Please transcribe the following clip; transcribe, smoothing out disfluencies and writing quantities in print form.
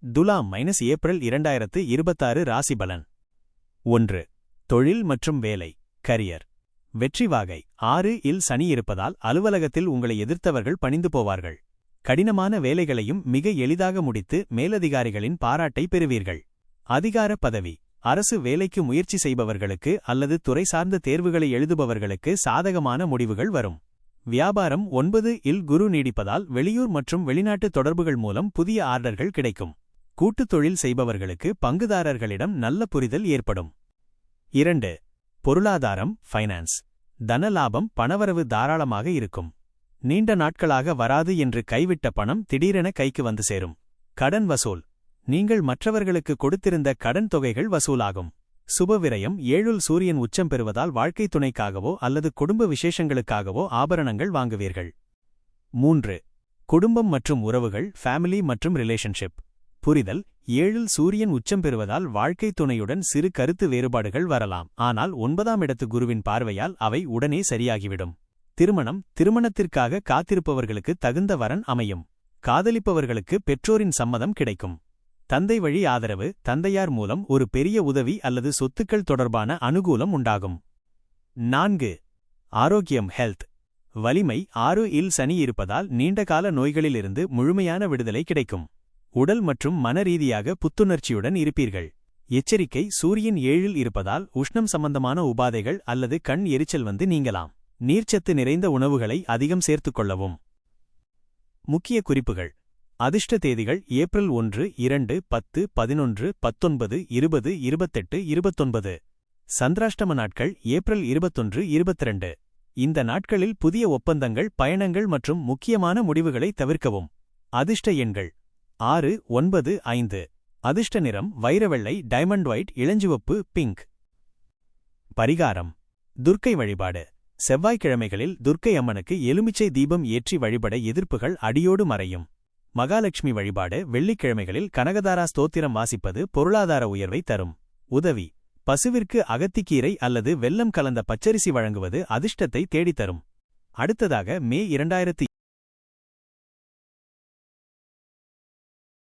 துலாம் -ஏப்ரல் 2026 ராசி பலன். 1. தொழில் மற்றும் வேலை. கரியர். வெற்றி வாகை 6 இல் சனி இருப்பதால் அலுவலகத்தில் உங்களை எதிர்த்தவர்கள் பணிந்து போவார்கள். கடினமான வேலைகளையும் மிக எளிதாக முடித்து மேலதிகாரிகளின் பாராட்டை பெறுவீர்கள். அதிகார பதவி. அரசு வேலைக்கு முயற்சி செய்பவர்களுக்கு அல்லது துறை சார்ந்த தேர்வுகளை எழுதுபவர்களுக்கு சாதகமான முடிவுகள் வரும். வியாபாரம் 9 இல் குரு நீடிப்பதால் வெளியூர் மற்றும் வெளிநாட்டு தொடர்புகள் மூலம் புதிய ஆர்டர்கள் கிடைக்கும். கூட்டுத் தொழில் செய்பவர்களுக்கு பங்குதாரர்களிடம் நல்ல புரிதல் ஏற்படும். 2. பொருளாதாரம் ஃபைனான்ஸ். தன லாபம் பணவரவு தாராளமாக இருக்கும். நீண்ட நாட்களாக வராது என்று கைவிட்ட பணம் திடீரென கைக்கு வந்து சேரும். கடன் வசூல். நீங்கள் மற்றவர்களுக்கு கொடுத்திருந்த கடன் தொகைகள் வசூலாகும். சுபவிரயம் 7 சூரியன் உச்சம் பெறுவதால் வாழ்க்கைத் துணைக்காகவோ அல்லது குடும்ப விசேஷங்களுக்காகவோ ஆபரணங்கள் வாங்குவீர்கள். 3. குடும்பம் மற்றும் உறவுகள் ஃபேமிலி மற்றும் ரிலேஷன்ஷிப். புரிதல் 7 சூரியன் உச்சம் பெறுவதால் வாழ்க்கைத் துணையுடன் சிறு கருத்து வேறுபாடுகள் வரலாம், ஆனால் 9ஆம் இடத்து குருவின் பார்வையால் அவை உடனே சரியாகிவிடும். திருமணத்திற்காக காத்திருப்பவர்களுக்கு தகுந்த வரன் அமையும். காதலிப்பவர்களுக்கு பெற்றோரின் சம்மதம் கிடைக்கும். தந்தை வழி ஆதரவு, தந்தையார் மூலம் ஒரு பெரிய உதவி அல்லது சொத்துக்கள் தொடர்பான அனுகூலம் உண்டாகும். 4. ஆரோக்கியம் ஹெல்த். வலிமை 6 இல் சனி இருப்பதால் நீண்டகால நோய்களிலிருந்து முழுமையான விடுதலை கிடைக்கும். உடல் மற்றும் மன ரீதியாக புத்துணர்ச்சியுடன் இருப்பீர்கள். எச்சரிக்கை சூரியன் 7 இருப்பதால் உஷ்ணம் சம்பந்தமான உபாதைகள் அல்லது கண் எரிச்சல் வந்து நீங்கலாம். நீர்ச்சத்து நிறைந்த உணவுகளை அதிகம் சேர்த்துக்கொள்ளவும். முக்கிய குறிப்புகள். அதிர்ஷ்ட தேதிகள் ஏப்ரல் 1, 2, 10, 11, 19, 20, 28, 29. சந்திராஷ்டம நாட்கள் ஏப்ரல் 21, 22. இந்த நாட்களில் புதிய ஒப்பந்தங்கள், பயணங்கள் மற்றும் முக்கியமான முடிவுகளை தவிர்க்கவும். அதிர்ஷ்ட எண்கள் 6, 9, 5. அதிர்ஷ்ட நிறம் வைரவெள்ளை, டைமண்ட் ஒயிட், இளஞ்சிவப்பு, பிங்க். பரிகாரம். துர்க்கை வழிபாடு. செவ்வாய்க்கிழமைகளில் துர்க்கை அம்மனுக்கு எலுமிச்சை தீபம் ஏற்றி வழிபட எதிர்ப்புகள் அடியோடு மறையும். மகாலட்சுமி வழிபாடு. வெள்ளிக்கிழமைகளில் கனகதாரா ஸ்தோத்திரம் வாசிப்பது பொருளாதார உயர்வை தரும். உதவி. பசுவிற்கு அகத்திக்கீரை அல்லது வெல்லம் கலந்த பச்சரிசி வழங்குவது அதிர்ஷ்டத்தை தேடித்தரும். அடுத்ததாக மே 2026